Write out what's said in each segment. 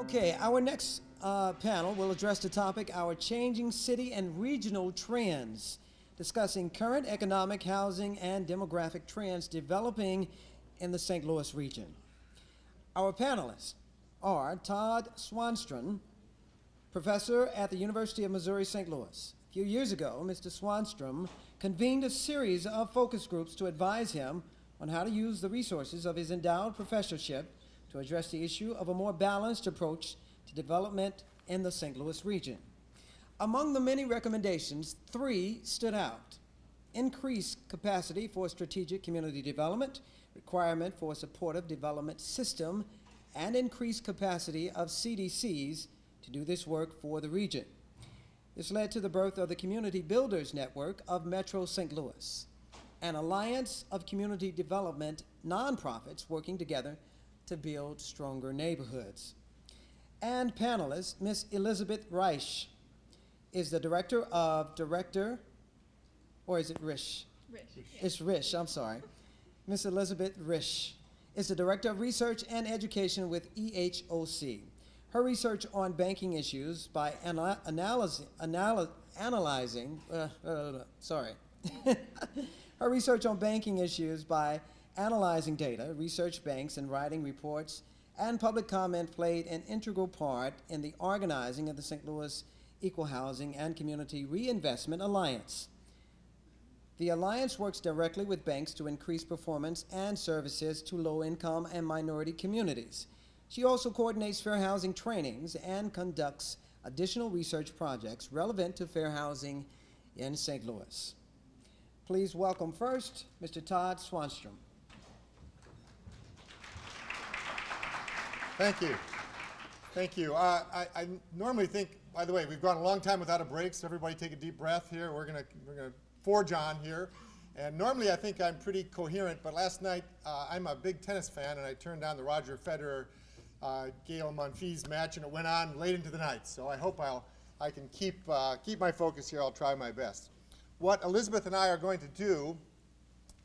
Okay, our next panel will address the topic, our changing city and regional trends, discussing current economic, housing, and demographic trends developing in the St. Louis region. Our panelists are Todd Swanstrom, professor at the University of Missouri St. Louis. A few years ago, Mr. Swanstrom convened a series of focus groups to advise him on how to use the resources of his endowed professorship to address the issue of a more balanced approach to development in the St. Louis region. Among the many recommendations, 3 stood out: increased capacity for strategic community development, requirement for a supportive development system, and increased capacity of CDCs to do this work for the region. This led to the birth of the Community Builders Network of Metro St. Louis, an alliance of community development nonprofits working together to build stronger neighborhoods. And panelist, Ms. Elizabeth Risch, is the director, or is it Risch? Risch. It's Risch, I'm sorry. Ms. Elizabeth Risch is the Director of Research and Education with EHOC. Her research on banking issues by Her research on banking issues by analyzing data, research banks, and writing reports, and public comment played an integral part in the organizing of the St. Louis Equal Housing and Community Reinvestment Alliance. The Alliance works directly with banks to increase performance and services to low-income and minority communities. She also coordinates fair housing trainings and conducts additional research projects relevant to fair housing in St. Louis. Please welcome first Mr. Todd Swanstrom. Thank you. Thank you. I normally think, by the way, we've gone a long time without a break, so everybody take a deep breath here. We're gonna forge on here. And normally I think I'm pretty coherent, but last night I'm a big tennis fan, and I turned on the Roger Federer Gail Monfils match, and it went on late into the night. So I hope I can keep my focus here. I'll try my best. What Elizabeth and I are going to do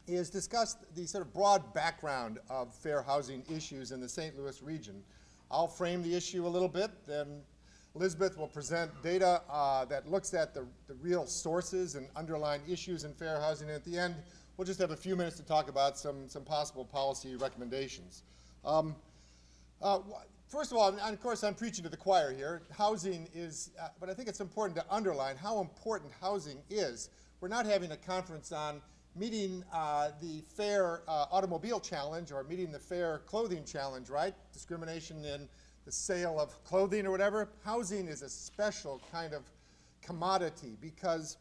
is discuss the sort of broad background of fair housing issues in the St. Louis region. I'll frame the issue a little bit, then Elizabeth will present data that looks at the real sources and underlying issues in fair housing, and at the end, we'll just have a few minutes to talk about some possible policy recommendations. First of all, and of course I'm preaching to the choir here, housing is, but I think it's important to underline how important housing is. We're not having a conference on meeting the fair automobile challenge or meeting the fair clothing challenge, right? Discrimination in the sale of clothing or whatever. Housing is a special kind of commodity because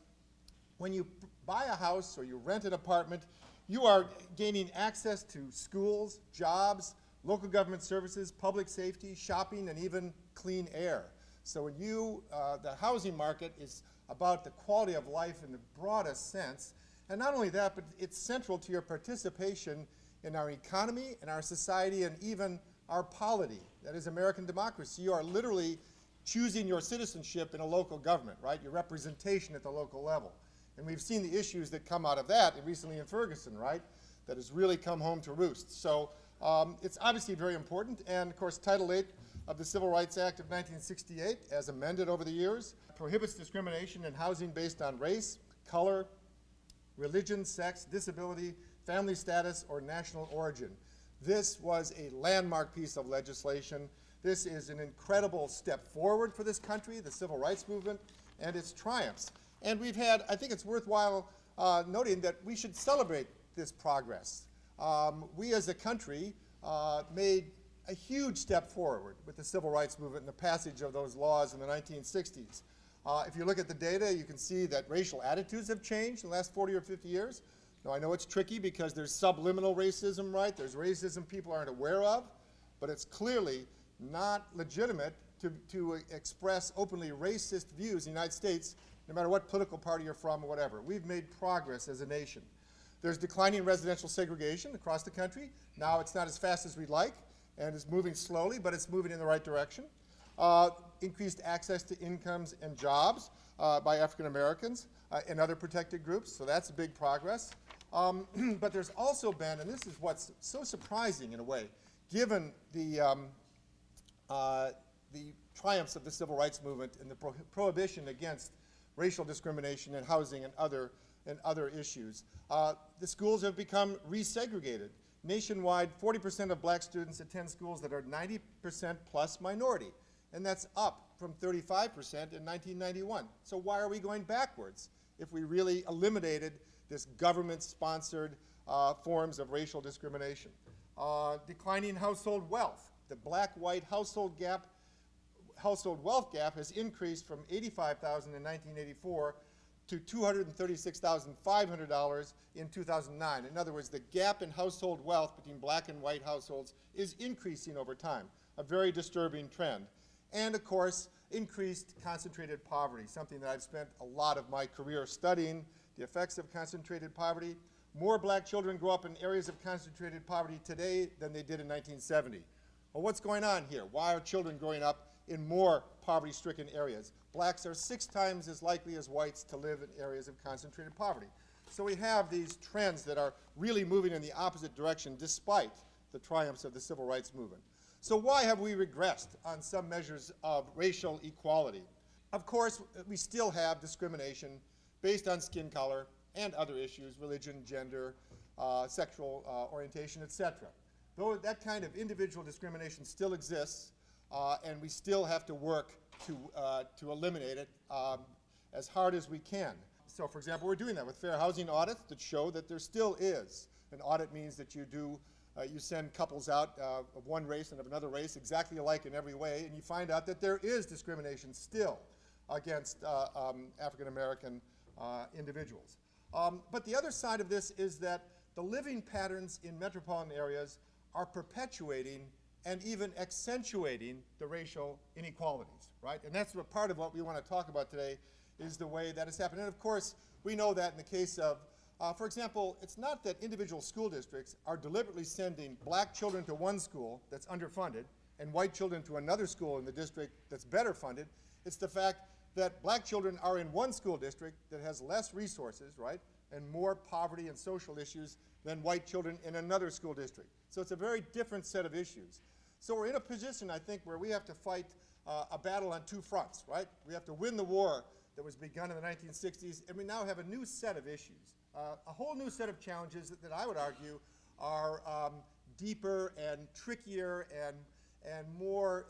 when you buy a house or you rent an apartment, you are gaining access to schools, jobs, local government services, public safety, shopping, and even clean air. So when the housing market is about the quality of life in the broadest sense. And not only that, but it's central to your participation in our economy, in our society, and even our polity. That is American democracy. You are literally choosing your citizenship in a local government, right? Your representation at the local level. And we've seen the issues that come out of that recently in Ferguson, right? That has really come home to roost. So it's obviously very important. And of course, Title VIII of the Civil Rights Act of 1968, as amended over the years, prohibits discrimination in housing based on race, color, religion, sex, disability, family status, or national origin. This was a landmark piece of legislation. This is an incredible step forward for this country, the civil rights movement, and its triumphs. And we've had, I think it's worthwhile noting that we should celebrate this progress. We as a country made a huge step forward with the civil rights movement and the passage of those laws in the 1960s. If you look at the data, you can see that racial attitudes have changed in the last 40 or 50 years. Now, I know it's tricky because there's subliminal racism, right? There's racism people aren't aware of, but it's clearly not legitimate to express openly racist views in the United States, no matter what political party you're from or whatever. We've made progress as a nation. There's declining residential segregation across the country. Now it's not as fast as we'd like, and it's moving slowly, but it's moving in the right direction. Increased access to incomes and jobs by African Americans and other protected groups, so that's a big progress. But there's also been, and this is what's so surprising in a way, given the the triumphs of the civil rights movement and the prohibition against racial discrimination in housing and other issues. The schools have become resegregated. Nationwide, 40% of black students attend schools that are 90% plus minority, and that's up from 35% in 1991. So why are we going backwards if we really eliminated this government-sponsored forms of racial discrimination? Declining household wealth. The black-white household wealth gap has increased from $85,000 in 1984 to $236,500 in 2009. In other words, the gap in household wealth between black and white households is increasing over time, a very disturbing trend. And of course, increased concentrated poverty, something that I've spent a lot of my career studying, the effects of concentrated poverty. More black children grow up in areas of concentrated poverty today than they did in 1970. Well, what's going on here? Why are children growing up in more poverty-stricken areas? Blacks are 6 times as likely as whites to live in areas of concentrated poverty. So we have these trends that are really moving in the opposite direction despite the triumphs of the civil rights movement. So why have we regressed on some measures of racial equality? Of course, we still have discrimination based on skin color and other issues, religion, gender, sexual orientation, etc. Though that kind of individual discrimination still exists, and we still have to work to eliminate it as hard as we can. So, for example, we're doing that with fair housing audits that show that there still is. An audit means that you send couples out of one race and of another race exactly alike in every way, and you find out that there is discrimination still against African American individuals. But the other side of this is that the living patterns in metropolitan areas are perpetuating and even accentuating the racial inequalities, right? And that's what part of what we want to talk about today is the way that has happened. And of course, we know that in the case of, for example, it's not that individual school districts are deliberately sending black children to one school that's underfunded and white children to another school in the district that's better funded. It's the fact that black children are in one school district that has less resources, right, and more poverty and social issues than white children in another school district. So it's a very different set of issues. So we're in a position, I think, where we have to fight a battle on 2 fronts, right? We have to win the war that was begun in the 1960s, and we now have a new set of issues, a whole new set of challenges that I would argue are deeper and trickier and more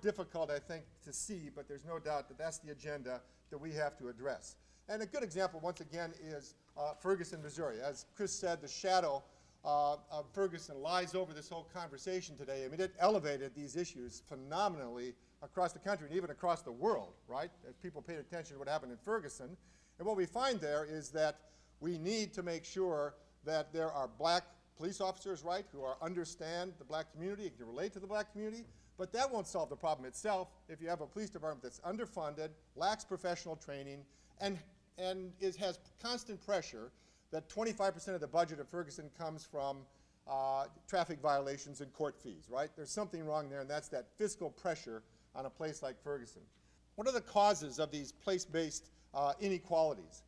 difficult, I think, to see, but there's no doubt that that's the agenda that we have to address. And a good example, once again, is Ferguson, Missouri. As Chris said, the shadow of Ferguson lies over this whole conversation today. I mean, it elevated these issues phenomenally across the country and even across the world, right? As people paid attention to what happened in Ferguson. And what we find there is that we need to make sure that there are black police officers, right, who understand the black community and can relate to the black community. But that won't solve the problem itself if you have a police department that's underfunded, lacks professional training, and has constant pressure that 25% of the budget of Ferguson comes from traffic violations and court fees, right? There's something wrong there, and that's that fiscal pressure on a place like Ferguson. What are the causes of these place-based inequalities?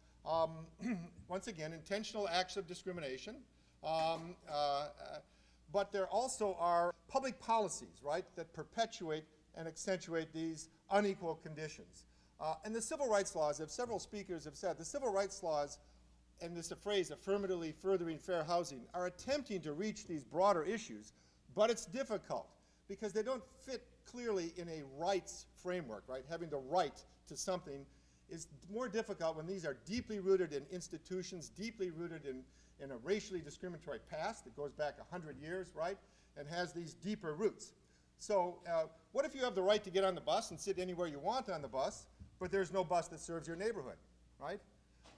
Once again, intentional acts of discrimination, but there also are public policies, right, that perpetuate and accentuate these unequal conditions. And the civil rights laws, as several speakers have said, the civil rights laws, and this phrase, affirmatively furthering fair housing, are attempting to reach these broader issues, but it's difficult because they don't fit clearly in a rights framework, right? Having the right to something is more difficult when these are deeply rooted in institutions, deeply rooted in a racially discriminatory past that goes back 100 years, right, and has these deeper roots. So what if you have the right to get on the bus and sit anywhere you want on the bus, but there's no bus that serves your neighborhood, right?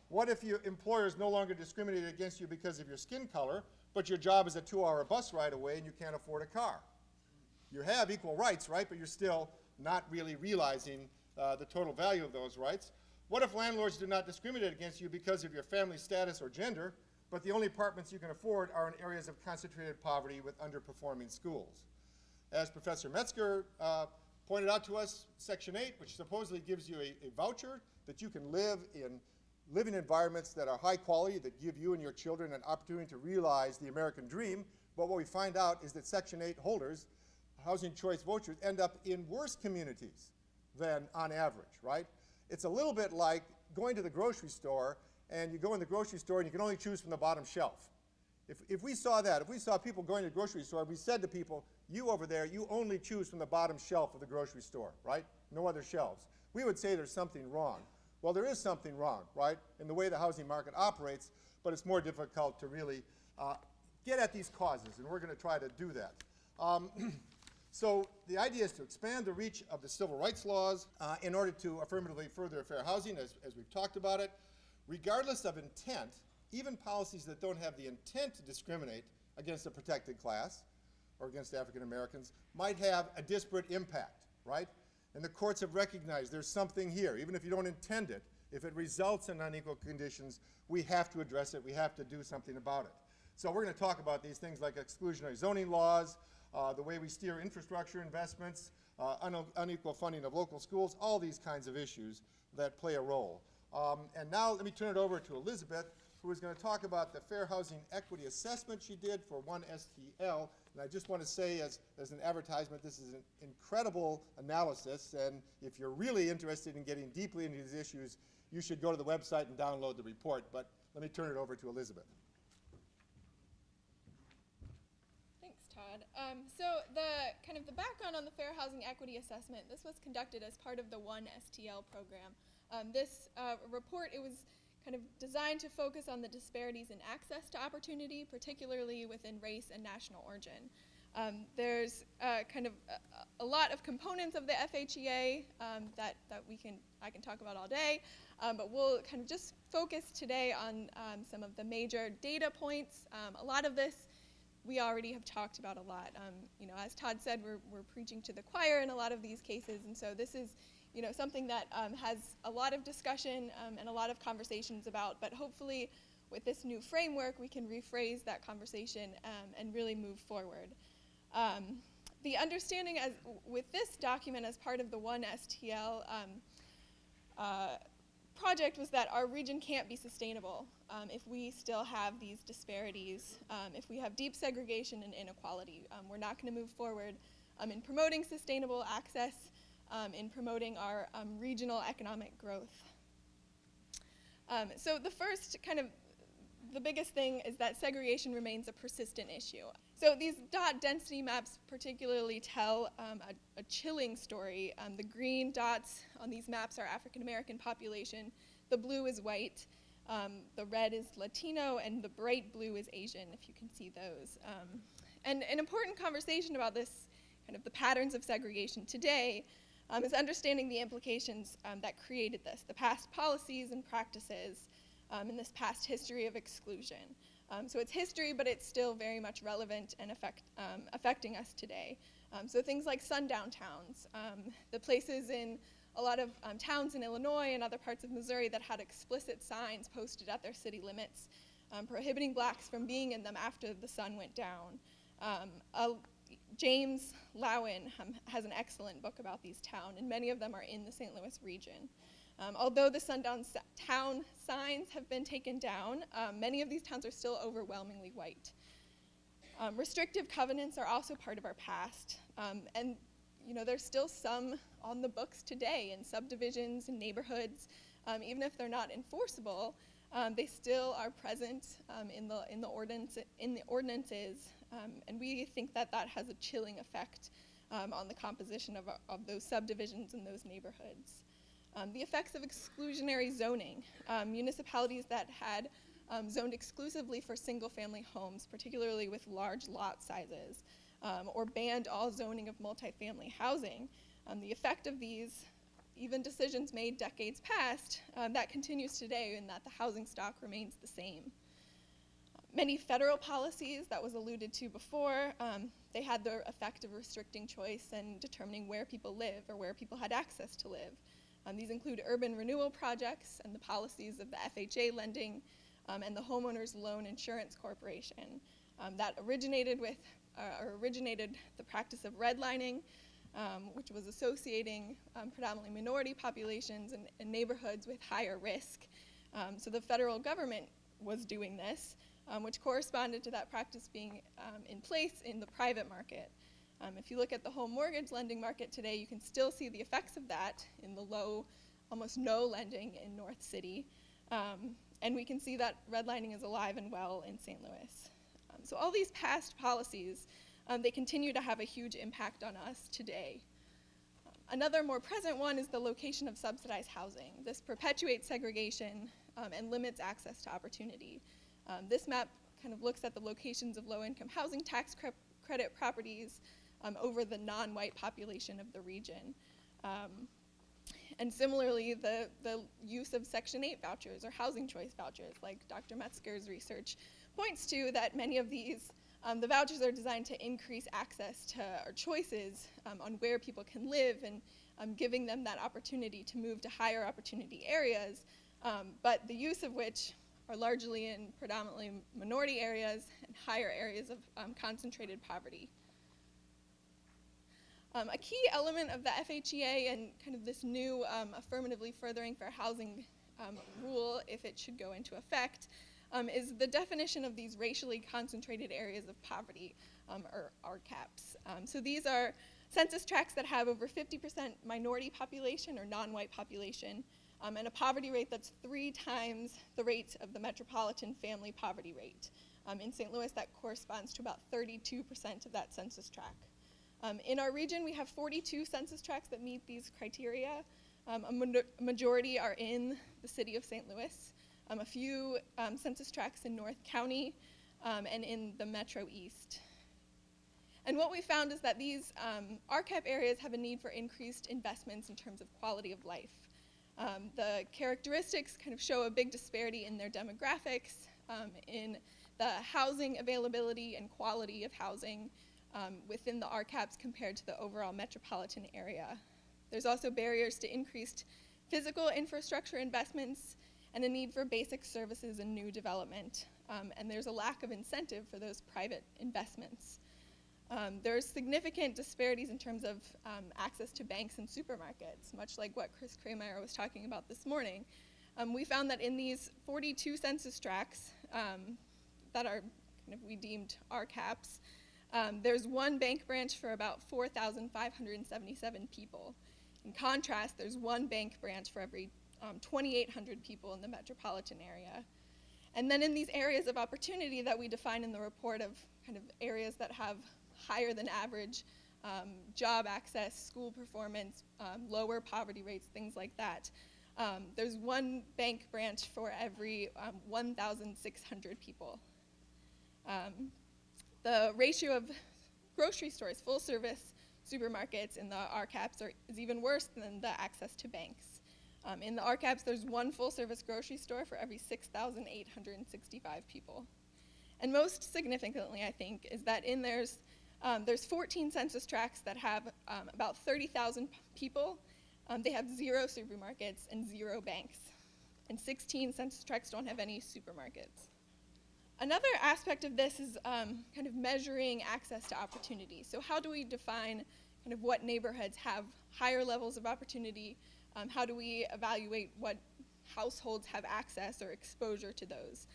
What if your employers no longer discriminate against you because of your skin color, but your job is a 2-hour bus ride away and you can't afford a car? You have equal rights, right, but you're still not really realizing the total value of those rights. What if landlords do not discriminate against you because of your family status or gender, but the only apartments you can afford are in areas of concentrated poverty with underperforming schools? As Professor Metzger pointed out to us, Section 8, which supposedly gives you a voucher that you can live in living environments that are high quality, that give you and your children an opportunity to realize the American dream. But what we find out is that Section 8 holders housing choice vouchers end up in worse communities than on average, right? It's a little bit like going to the grocery store, and you go in the grocery store and you can only choose from the bottom shelf. If we saw that, if we saw people going to the grocery store, we said to people, you over there, you only choose from the bottom shelf of the grocery store, right? No other shelves. We would say there's something wrong. Well, there is something wrong, right, in the way the housing market operates, but it's more difficult to really get at these causes, and we're going to try to do that. So the idea is to expand the reach of the civil rights laws in order to affirmatively further fair housing, as we've talked about it, regardless of intent. Even policies that don't have the intent to discriminate against a protected class or against African Americans might have a disparate impact, right? And the courts have recognized there's something here, even if you don't intend it. If it results in unequal conditions, we have to address it. We have to do something about it. So we're going to talk about these things like exclusionary zoning laws, the way we steer infrastructure investments, unequal funding of local schools, all these kinds of issues that play a role. And now let me turn it over to Elizabeth, who is going to talk about the Fair Housing Equity Assessment she did for one STL. And I just want to say, as an advertisement, this is an incredible analysis. And if you're really interested in getting deeply into these issues, you should go to the website and download the report. But let me turn it over to Elizabeth. Thanks, Todd. So the background on the Fair Housing Equity Assessment, this was conducted as part of the One STL program. This report, it was kind of designed to focus on the disparities in access to opportunity, particularly within race and national origin. There's a lot of components of the FHEA that I can talk about all day, but we'll kind of just focus today on some of the major data points. A lot of this we already have talked about a lot. As Todd said, we're preaching to the choir in a lot of these cases, and so this is something that has a lot of discussion and a lot of conversations about, but hopefully with this new framework we can rephrase that conversation and really move forward. The understanding with this document as part of the One STL project was that our region can't be sustainable if we still have these disparities, if we have deep segregation and inequality. We're not going to move forward in promoting sustainable access, in promoting our regional economic growth. So the biggest thing is that segregation remains a persistent issue. So these dot density maps particularly tell a chilling story. The green dots on these maps are African American population, the blue is white, the red is Latino, and the bright blue is Asian, if you can see those. And an important conversation about this, the patterns of segregation today, is understanding the implications that created this, the past policies and practices, in this past history of exclusion. So it's history, but it's still very much relevant and affecting us today. So things like sundown towns, the places in a lot of towns in Illinois and other parts of Missouri that had explicit signs posted at their city limits prohibiting blacks from being in them after the sun went down. James Lowen has an excellent book about these towns, and many of them are in the St. Louis region. Although the sundown town signs have been taken down, many of these towns are still overwhelmingly white. Restrictive covenants are also part of our past, and there's still some on the books today in subdivisions and neighborhoods. Even if they're not enforceable, they still are present in the ordinances, and we think that has a chilling effect on the composition of those subdivisions and those neighborhoods. The effects of exclusionary zoning. Municipalities that had zoned exclusively for single-family homes, particularly with large lot sizes, or banned all zoning of multifamily housing. The effect of these, even decisions made decades past, that continues today in that the housing stock remains the same. Many federal policies that was alluded to before, they had the effect of restricting choice and determining where people live or where people had access to live. These include urban renewal projects and the policies of the FHA lending and the Homeowners Loan Insurance Corporation that originated the practice of redlining, which was associating predominantly minority populations and neighborhoods with higher risk. So the federal government was doing this, which corresponded to that practice being in place in the private market. If you look at the home mortgage lending market today, you can still see the effects of that in the low, almost no lending in North City. And we can see that redlining is alive and well in St. Louis. So all these past policies, they continue to have a huge impact on us today. Another more present one is the location of subsidized housing. This perpetuates segregation and limits access to opportunity. This map kind of looks at the locations of low-income housing tax credit properties over the non-white population of the region. And similarly, the use of Section 8 vouchers or housing choice vouchers, like Dr. Metzger's research points to, that many of these, the vouchers are designed to increase access to or choices on where people can live, and giving them that opportunity to move to higher opportunity areas, but the use of which are largely in predominantly minority areas and higher areas of concentrated poverty. A key element of the FHEA and kind of this new affirmatively furthering fair housing rule, if it should go into effect, is the definition of these racially concentrated areas of poverty, or RCAPs. So these are census tracts that have over 50% minority population or non-white population, and a poverty rate that's 3 times the rate of the metropolitan family poverty rate. In St. Louis, that corresponds to about 32% of that census tract. In our region, we have 42 census tracts that meet these criteria. A majority are in the city of St. Louis, a few census tracts in North County, and in the Metro East. And what we found is that these RCAP areas have a need for increased investments in terms of quality of life. The characteristics kind of show a big disparity in their demographics, in the housing availability and quality of housing within the RCAPs compared to the overall metropolitan area. There's also barriers to increased physical infrastructure investments and a need for basic services and new development. And there's a lack of incentive for those private investments. There's significant disparities in terms of access to banks and supermarkets, much like what Chris Kramer was talking about this morning. We found that in these 42 census tracts that are kind of we deemed RCAPs, there's one bank branch for about 4,577 people. In contrast, there's one bank branch for every 2,800 people in the metropolitan area. And then in these areas of opportunity that we define in the report of kind of areas that have higher than average job access, school performance, lower poverty rates, things like that, there's one bank branch for every 1,600 people. The ratio of grocery stores, full service supermarkets in the RCAPs is even worse than the access to banks. In the RCAPs, there's one full service grocery store for every 6,865 people. And most significantly, I think, is that there's 14 census tracts that have about 30,000 people. They have 0 supermarkets and 0 banks. And 16 census tracts don't have any supermarkets. Another aspect of this is kind of measuring access to opportunity. So how do we define kind of what neighborhoods have higher levels of opportunity? How do we evaluate what households have access or exposure to those?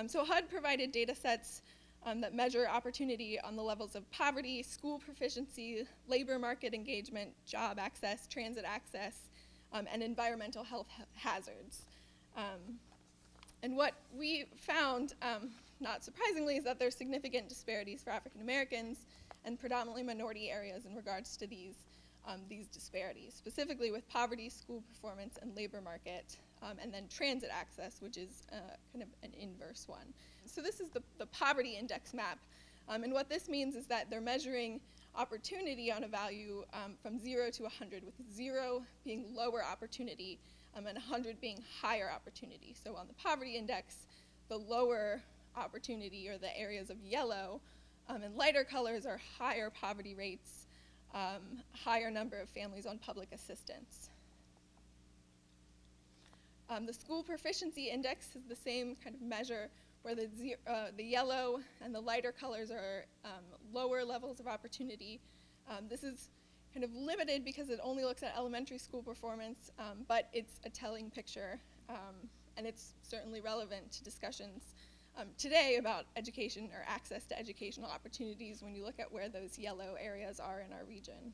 So HUD provided data sets that measure opportunity on the levels of poverty, school proficiency, labor market engagement, job access, transit access, and environmental health hazards. And what we found, not surprisingly, is that there's significant disparities for African Americans and predominantly minority areas in regards to these disparities, specifically with poverty, school performance, and labor market, and then transit access, which is kind of an inverse one. So this is the poverty index map, and what this means is that they're measuring opportunity on a value from 0 to 100, with 0 being lower opportunity and 100 being higher opportunity. So on the poverty index, the lower opportunity, or the areas of yellow, and lighter colors are higher poverty rates, higher number of families on public assistance. The school proficiency index is the same kind of measure, where the yellow and the lighter colors are lower levels of opportunity. This is kind of limited because it only looks at elementary school performance, but it's a telling picture, and it's certainly relevant to discussions today about education or access to educational opportunities when you look at where those yellow areas are in our region.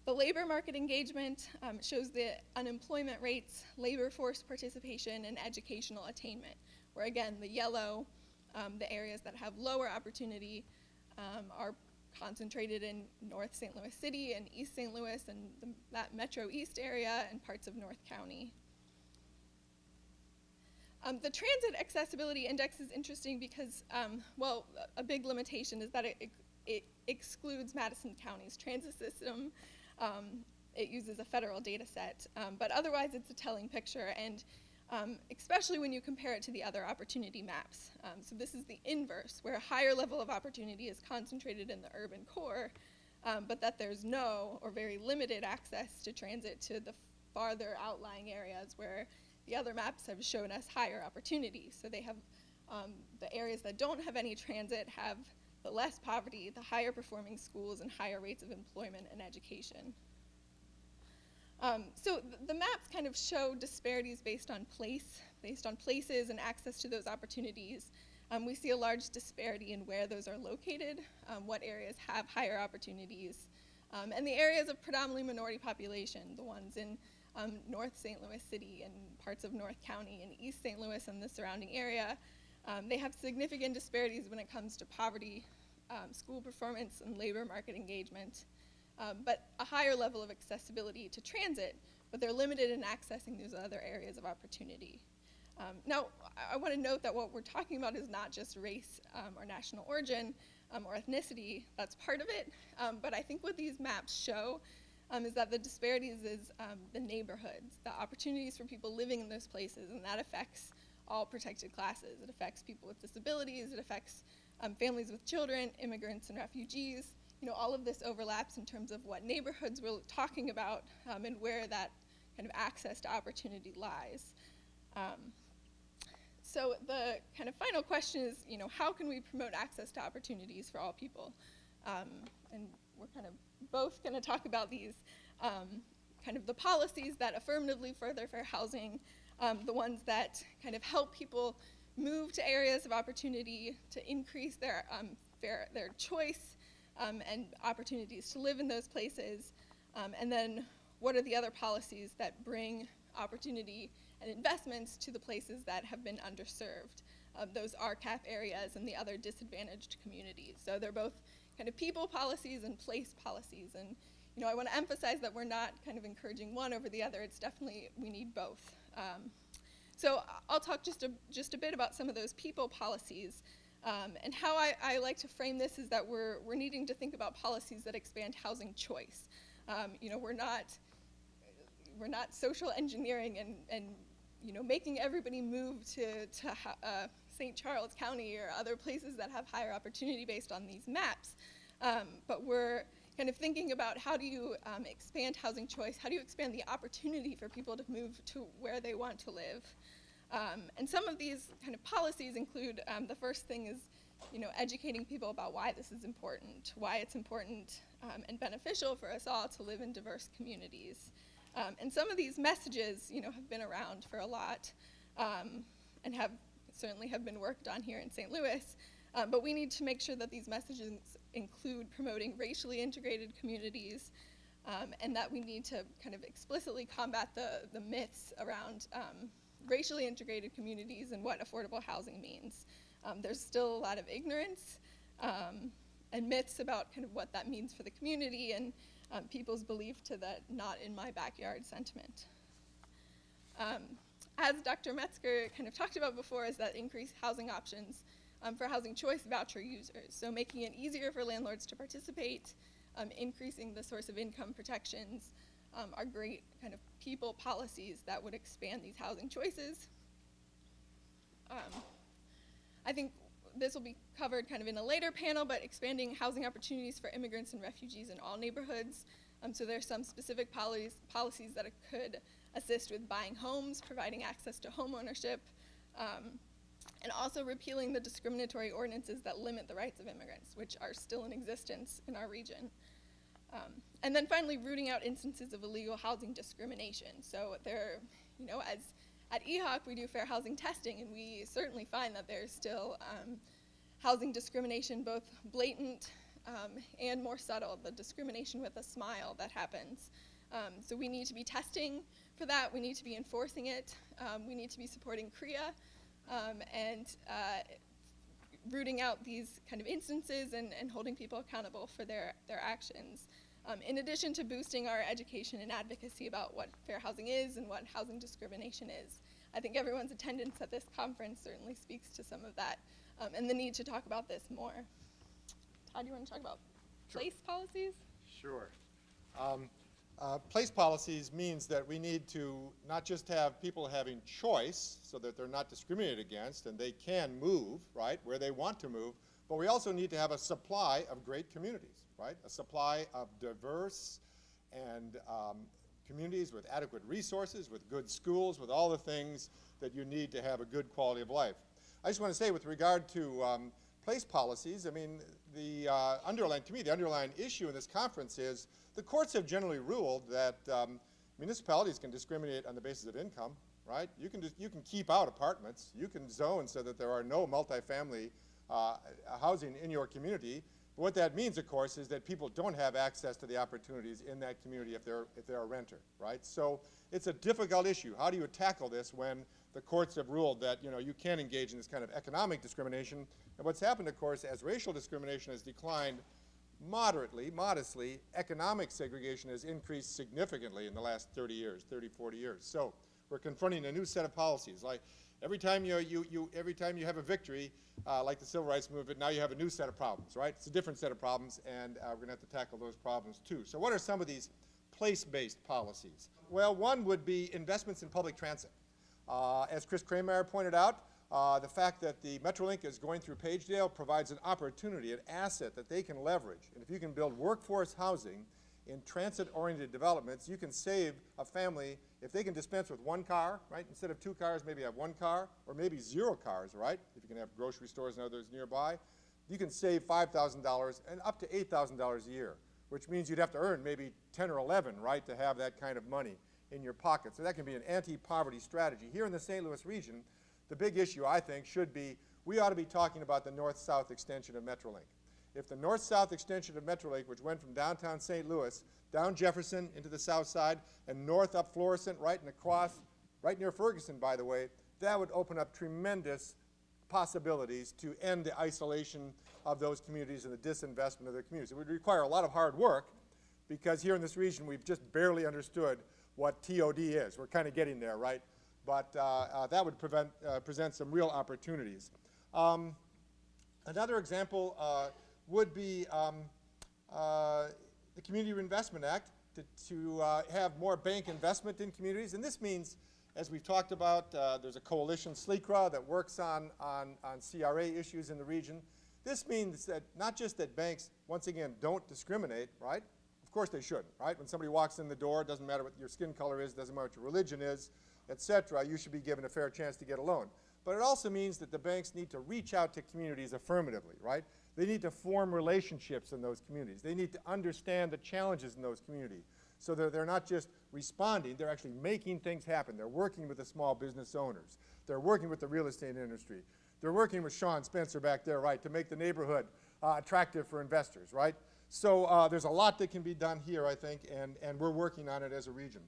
The labor market engagement shows the unemployment rates, labor force participation, and educational attainment, where again, the yellow, the areas that have lower opportunity are concentrated in North St. Louis City and East St. Louis and that Metro East area and parts of North County. The Transit Accessibility Index is interesting because, well, a big limitation is that it excludes Madison County's transit system. It uses a federal data set, but otherwise it's a telling picture, and especially when you compare it to the other opportunity maps. So this is the inverse, where a higher level of opportunity is concentrated in the urban core, but that there's no or very limited access to transit to the farther outlying areas where the other maps have shown us higher opportunity. So they have, the areas that don't have any transit have the less poverty, the higher performing schools, and higher rates of employment and education. So the maps kind of show disparities based on places and access to those opportunities. We see a large disparity in where those are located, what areas have higher opportunities, and the areas of predominantly minority population, the ones in North St. Louis City and parts of North County and East St. Louis and the surrounding area, they have significant disparities when it comes to poverty, school performance, and labor market engagement, but a higher level of accessibility to transit, but they're limited in accessing those other areas of opportunity. Now, I want to note that what we're talking about is not just race or national origin or ethnicity. That's part of it, but I think what these maps show is that the disparities is the neighborhoods, the opportunities for people living in those places, and that affects all protected classes. It affects people with disabilities, it affects families with children, immigrants and refugees. You know, all of this overlaps in terms of what neighborhoods we're talking about and where that kind of access to opportunity lies. So the kind of final question is, you know, how can we promote access to opportunities for all people? And we're kind of both going to talk about these kind of the policies that affirmatively further fair housing, the ones that kind of help people move to areas of opportunity to increase their choice and opportunities to live in those places, and then what are the other policies that bring opportunity and investments to the places that have been underserved, those RCAP areas and the other disadvantaged communities. So they're both kind of people policies and place policies, and you know, I want to emphasize that we're not kind of encouraging one over the other. It's definitely, we need both. So I'll talk just a bit about some of those people policies. And how I like to frame this is that we're needing to think about policies that expand housing choice. You know, we're not social engineering and you know, making everybody move to St. Charles County or other places that have higher opportunity based on these maps. But we're kind of thinking about how do you expand housing choice, how do you expand the opportunity for people to move to where they want to live. And some of these kind of policies include, the first thing is, you know, educating people about why this is important, why it's important and beneficial for us all to live in diverse communities. And some of these messages, you know, have been around for a lot and certainly have been worked on here in St. Louis. But we need to make sure that these messages include promoting racially integrated communities, and that we need to kind of explicitly combat the myths around racially integrated communities and what affordable housing means. There's still a lot of ignorance and myths about kind of what that means for the community and people's belief to that not in my backyard sentiment. As Dr. Metzger kind of talked about before, is that increased housing options for housing choice voucher users. So making it easier for landlords to participate, increasing the source of income protections are great kind of people policies that would expand these housing choices. I think this will be covered kind of in a later panel, but expanding housing opportunities for immigrants and refugees in all neighborhoods. So there's some specific policies that could assist with buying homes, providing access to home ownership, and also repealing the discriminatory ordinances that limit the rights of immigrants, which are still in existence in our region. And then finally, rooting out instances of illegal housing discrimination. So there, you know, At EHOC, we do fair housing testing, and we certainly find that there's still housing discrimination, both blatant and more subtle, the discrimination with a smile that happens. So we need to be testing for that. We need to be enforcing it. We need to be supporting CREA and rooting out these kind of instances and holding people accountable for their actions. In addition to boosting our education and advocacy about what fair housing is and what housing discrimination is. I think everyone's attendance at this conference certainly speaks to some of that and the need to talk about this more. Todd, you want to talk about place policies? Sure. Place policies means that we need to not just have people having choice so that they're not discriminated against and they can move, right, where they want to move, but we also need to have a supply of great communities, right? A supply of diverse and communities with adequate resources, with good schools, with all the things that you need to have a good quality of life. I just want to say with regard to place policies, I mean, the underlying issue in this conference is the courts have generally ruled that municipalities can discriminate on the basis of income, right? You can keep out apartments. You can zone so that there are no multifamily housing in your community. But what that means, of course, is that people don't have access to the opportunities in that community if they're a renter, right? So it's a difficult issue. How do you tackle this when the courts have ruled that, you know, you can engage in this kind of economic discrimination? And what's happened, of course, as racial discrimination has declined modestly, economic segregation has increased significantly in the last 30, 40 years. So we're confronting a new set of policies. Like every time you have a victory, like the Civil Rights Movement, now you have a new set of problems, right? It's a different set of problems, and we're going to have to tackle those problems too. So what are some of these place-based policies? Well, one would be investments in public transit. As Chris Kramer pointed out, the fact that the Metrolink is going through Pagedale provides an opportunity, an asset that they can leverage. And if you can build workforce housing in transit-oriented developments, you can save a family, if they can dispense with one car, right? Instead of 2 cars, maybe have 1 car, or maybe 0 cars, right? If you can have grocery stores and others nearby, you can save $5,000 and up to $8,000 a year, which means you'd have to earn maybe 10 or 11, right, to have that kind of money in your pocket. So that can be an anti-poverty strategy. Here in the St. Louis region, the big issue, I think, should be we ought to be talking about the north-south extension of Metrolink. If the north-south extension of Metrolink, which went from downtown St. Louis, down Jefferson into the south side, and north up Florissant, right and across, right near Ferguson, by the way, that would open up tremendous possibilities to end the isolation of those communities and the disinvestment of their communities. It would require a lot of hard work because here in this region we've just barely understood what TOD is. We're kind of getting there, right? But that would present some real opportunities. Another example would be the Community Reinvestment Act to have more bank investment in communities. And this means, as we've talked about, there's a coalition, SLCRA, that works on CRA issues in the region. This means that not just that banks, once again, don't discriminate, right? Of course they shouldn't, right? When somebody walks in the door, it doesn't matter what your skin color is, doesn't matter what your religion is, etc., you should be given a fair chance to get a loan. But it also means that the banks need to reach out to communities affirmatively, right? They need to form relationships in those communities. They need to understand the challenges in those communities so that they're not just responding, they're actually making things happen. They're working with the small business owners. They're working with the real estate industry. They're working with Sean Spencer back there, right, to make the neighborhood attractive for investors, right? So there's a lot that can be done here, I think, and we're working on it as a region.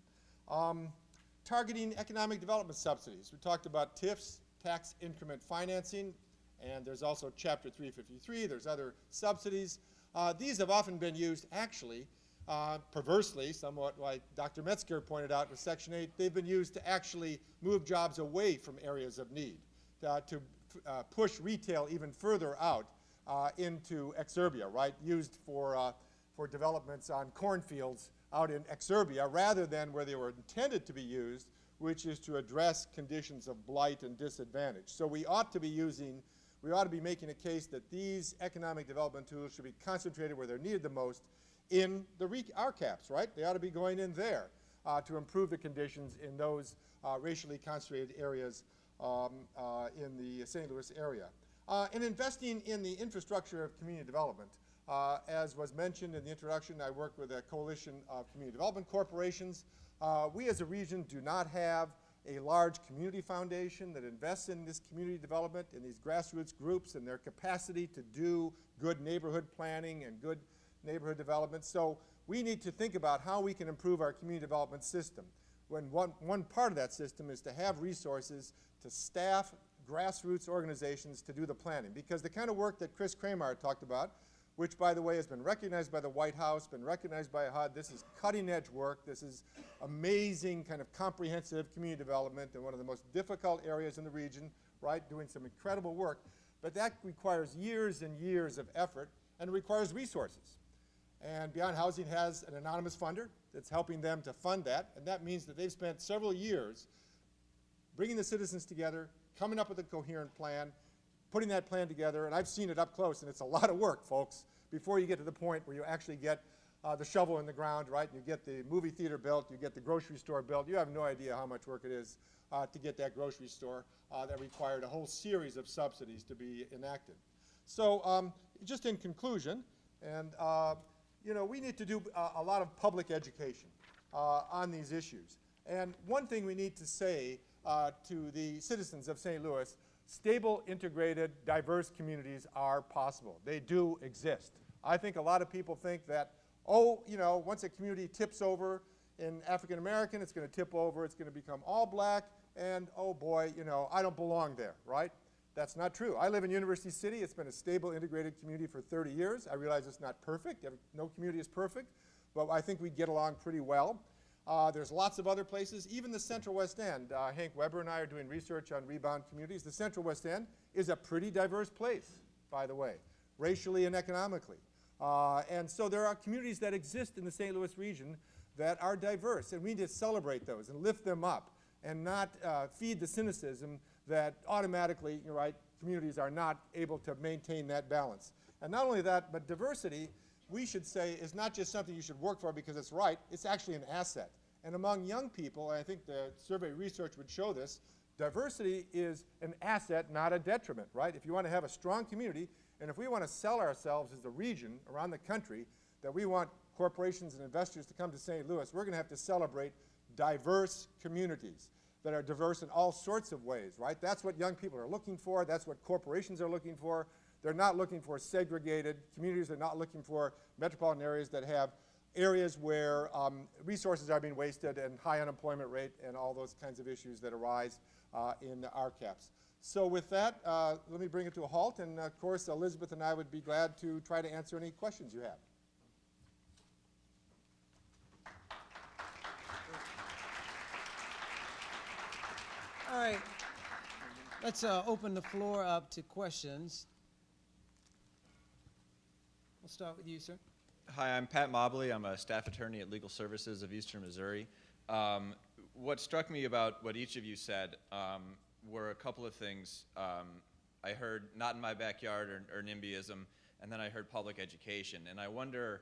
Targeting economic development subsidies. We talked about TIFs, tax increment financing, and there's also Chapter 353. There's other subsidies. These have often been used, actually, perversely, somewhat like Dr. Metzger pointed out with Section 8, they've been used to actually move jobs away from areas of need, to push retail even further out into exurbia, right? Used for developments on cornfields out in exurbia rather than where they were intended to be used, which is to address conditions of blight and disadvantage. So we ought to be making a case that these economic development tools should be concentrated where they're needed the most in the RCAPs, right? They ought to be going in there to improve the conditions in those racially concentrated areas in the St. Louis area. And investing in the infrastructure of community development. As was mentioned in the introduction, I work with a coalition of community development corporations. We as a region do not have a large community foundation that invests in this community development, in these grassroots groups and their capacity to do good neighborhood planning and good neighborhood development. So we need to think about how we can improve our community development system. When one part of that system is to have resources to staff grassroots organizations to do the planning. Because the kind of work that Chris Kramer talked about, which, by the way, has been recognized by the White House, been recognized by HUD. This is cutting-edge work. This is amazing kind of comprehensive community development in one of the most difficult areas in the region, right, doing some incredible work. But that requires years and years of effort, and it requires resources. And Beyond Housing has an anonymous funder that's helping them to fund that, and that means that they've spent several years bringing the citizens together, coming up with a coherent plan, putting that plan together, and I've seen it up close, and it's a lot of work, folks, before you get to the point where you actually get the shovel in the ground, right? You get the movie theater built, you get the grocery store built. You have no idea how much work it is to get that grocery store that required a whole series of subsidies to be enacted. So just in conclusion, and you know, we need to do a lot of public education on these issues. And one thing we need to say to the citizens of St. Louis, stable, integrated, diverse communities are possible. They do exist. I think a lot of people think that, oh, you know, once a community tips over in African American, it's going to tip over, it's going to become all black, and oh boy, you know, I don't belong there, right? That's not true. I live in University City. It's been a stable, integrated community for 30 years. I realize it's not perfect. No community is perfect, but I think we get along pretty well. There's lots of other places, even the Central West End. Hank Weber and I are doing research on rebound communities. The Central West End is a pretty diverse place, by the way, racially and economically. And so there are communities that exist in the St. Louis region that are diverse, and we need to celebrate those and lift them up and not feed the cynicism that automatically, you're right, communities are not able to maintain that balance. And not only that, but diversity, we should say, is not just something you should work for because it's right, it's actually an asset. And among young people, and I think the survey research would show this, diversity is an asset, not a detriment, right? If you want to have a strong community, and if we want to sell ourselves as a region around the country, that we want corporations and investors to come to St. Louis, we're going to have to celebrate diverse communities that are diverse in all sorts of ways, right? That's what young people are looking for. That's what corporations are looking for. They're not looking for segregated communities. They're not looking for metropolitan areas that have areas where resources are being wasted and high unemployment rate and all those kinds of issues that arise in our RCAPs. So with that, let me bring it to a halt. And of course, Elizabeth and I would be glad to try to answer any questions you have. All right, let's open the floor up to questions. We'll start with you, sir. Hi, I'm Pat Mobley. I'm a staff attorney at Legal Services of Eastern Missouri. What struck me about what each of you said were a couple of things. I heard not in my backyard or NIMBYism, and then I heard public education. And I wonder,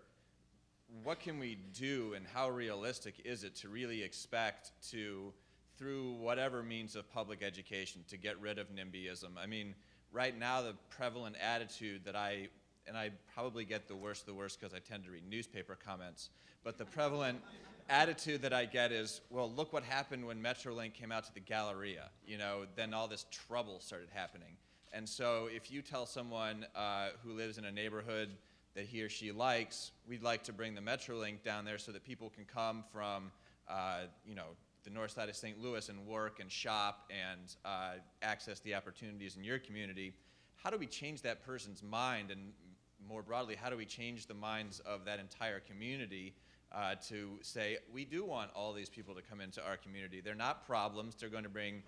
what can we do and how realistic is it to really expect to, through whatever means of public education, to get rid of NIMBYism? I mean, right now the prevalent attitude that I probably get the worst because I tend to read newspaper comments, but the prevalent attitude that I get is, well, look what happened when Metrolink came out to the Galleria. You know, then all this trouble started happening. And so if you tell someone who lives in a neighborhood that he or she likes, we'd like to bring the Metrolink down there so that people can come from, you know, the north side of St. Louis and work and shop and access the opportunities in your community. How do we change that person's mind, and more broadly, how do we change the minds of that entire community to say, we do want all these people to come into our community. They're not problems. They're going to bring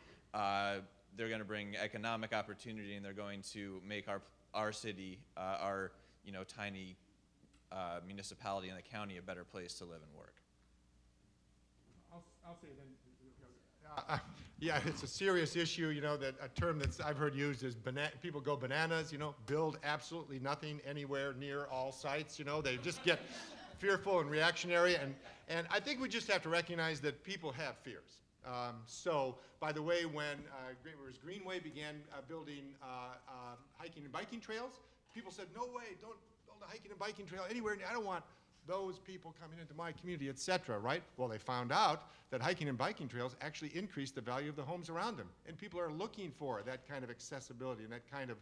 economic opportunity, and they're going to make our city, our tiny municipality in the county, a better place to live and work. I'll say then. Yeah, it's a serious issue. You know, that a term that I've heard used is people go bananas. You know, build absolutely nothing anywhere near all sites. You know, they just get fearful and reactionary, and I think we just have to recognize that people have fears. So, by the way, when Greenway began building hiking and biking trails, people said, "No way, don't build a hiking and biking trail anywhere. I don't want those people coming into my community, et cetera, right? Well, they found out that hiking and biking trails actually increase the value of the homes around them. And people are looking for that kind of accessibility and that kind of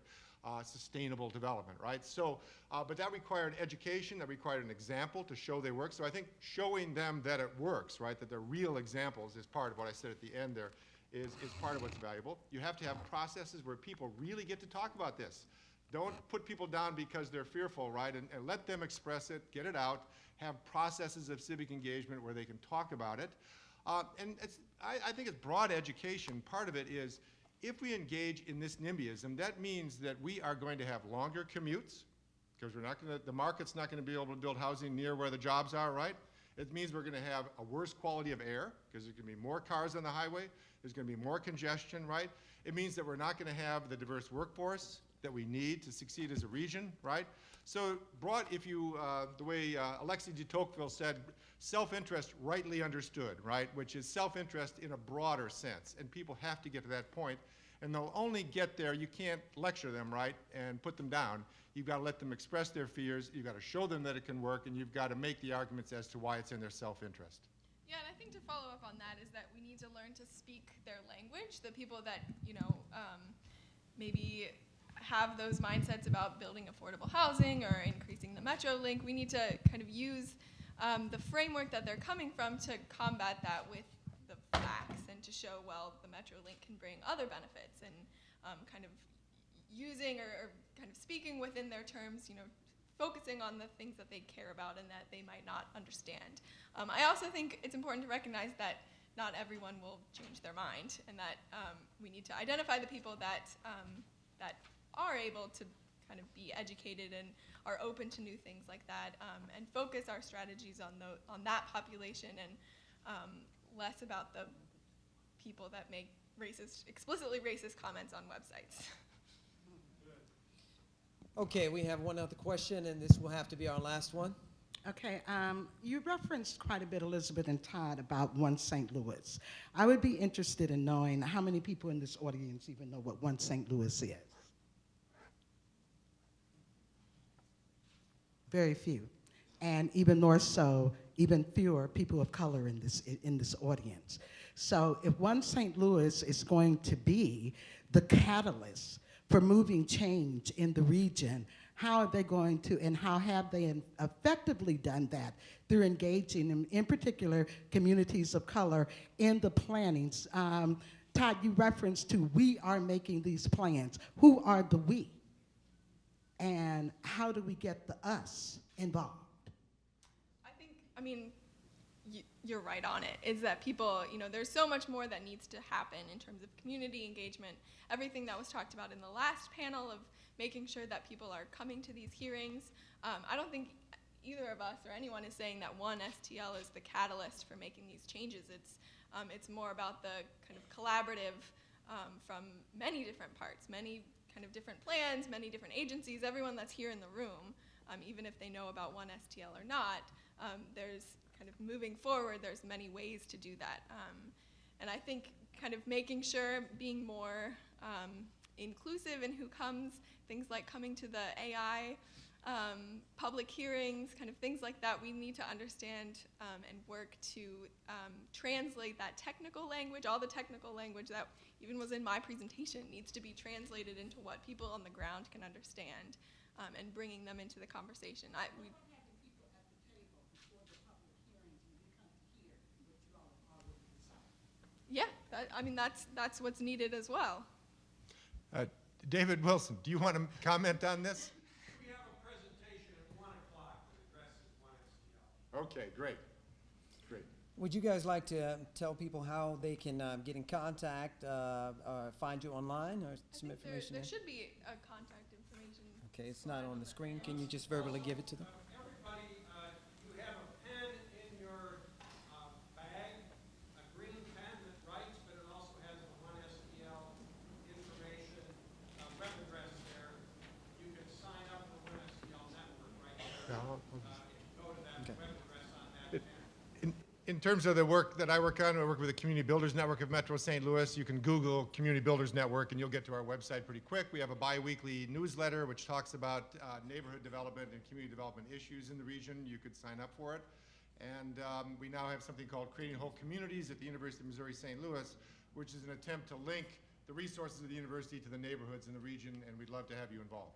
sustainable development, right? So, but that required education, that required an example to show they work. So I think showing them that it works, right, that they're real examples is part of what I said at the end there, is part of what's valuable. You have to have processes where people really get to talk about this. Don't put people down because they're fearful, right? And let them express it, get it out, have processes of civic engagement where they can talk about it. And I think it's broad education. Part of it is, if we engage in this NIMBYism, that means that we are going to have longer commutes, because the market's not going to be able to build housing near where the jobs are, right? It means we're going to have a worse quality of air, because there's going to be more cars on the highway. There's going to be more congestion, right? It means that we're not going to have the diverse workforce that we need to succeed as a region, right? So broad, if you, the way Alexis de Tocqueville said, self-interest rightly understood, right? Which is self-interest in a broader sense. And people have to get to that point. And they'll only get there, you can't lecture them, right, and put them down. You've got to let them express their fears. You've got to show them that it can work. And you've got to make the arguments as to why it's in their self-interest. Yeah, and I think to follow up on that is that we need to learn to speak their language. The people that, you know, maybe have those mindsets about building affordable housing or increasing the Metro link, we need to kind of use the framework that they're coming from to combat that with the facts and to show, well, the Metro link can bring other benefits, and kind of using or kind of speaking within their terms, you know, focusing on the things that they care about and that they might not understand. I also think it's important to recognize that not everyone will change their mind, and that we need to identify the people that that are able to kind of be educated and are open to new things like that, and focus our strategies on that population, and less about the people that make explicitly racist comments on websites. Okay, we have one other question, and this will have to be our last one. Okay, you referenced quite a bit, Elizabeth and Todd, about One St. Louis. I would be interested in knowing how many people in this audience even know what One St. Louis is. Very few. And even more so, even fewer people of color in this audience. So if One St. Louis is going to be the catalyst for moving change in the region, how are they going to, and how have they effectively done that through engaging, in particular, communities of color in the plannings? Todd, you referenced to, we are making these plans. Who are the we? And how do we get the us involved? I mean, you're right on it, is that people, you know, there's so much more that needs to happen in terms of community engagement, everything that was talked about in the last panel of making sure that people are coming to these hearings. I don't think either of us or anyone is saying that one STL is the catalyst for making these changes. It's more about the kind of collaborative from many different parts, many kind of different plans, many different agencies, everyone that's here in the room, even if they know about one STL or not, there's kind of moving forward, there's many ways to do that. And I think kind of making sure, being more inclusive in who comes, things like coming to the AI public hearings, kind of things like that, we need to understand and work to translate that technical language, all the technical language that even was in my presentation needs to be translated into what people on the ground can understand, and bringing them into the conversation. Yeah, I mean, that's what's needed as well. David Wilson, do you want to comment on this? We have a presentation at 1 o'clock that addresses one STL. Okay, great. Great. Would you guys like to tell people how they can get in contact, find you online, or some information? There should be a contact information. Okay, it's not on the screen. Can you just verbally give it to them? Everybody, you have a pen in your bag, a green pen that writes, but it also has a 1STL information web address there. You can sign up for 1STL network right there. If you go to that web address on that pen. In terms of the work that I work on, I work with the Community Builders Network of Metro St. Louis. You can Google Community Builders Network and you'll get to our website pretty quick. We have a bi-weekly newsletter which talks about neighborhood development and community development issues in the region. You could sign up for it. And we now have something called Creating Whole Communities at the University of Missouri St. Louis, which is an attempt to link the resources of the university to the neighborhoods in the region, and we'd love to have you involved.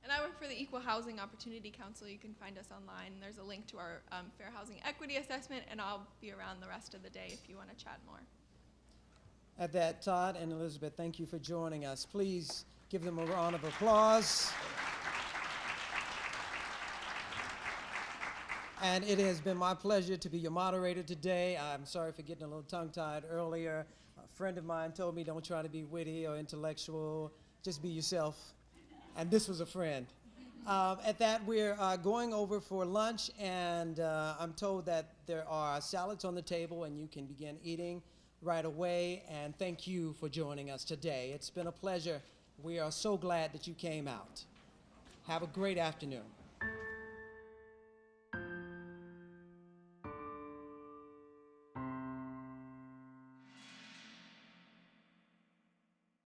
And I work for the Equal Housing Opportunity Council. You can find us online. There's a link to our Fair Housing Equity Assessment, and I'll be around the rest of the day if you want to chat more. At that, Todd and Elizabeth, thank you for joining us. Please give them a round of applause. And it has been my pleasure to be your moderator today. I'm sorry for getting a little tongue-tied earlier. A friend of mine told me don't try to be witty or intellectual, just be yourself. And this was a friend. At that, we're going over for lunch, and I'm told that there are salads on the table and you can begin eating right away. And thank you for joining us today. It's been a pleasure. We are so glad that you came out. Have a great afternoon.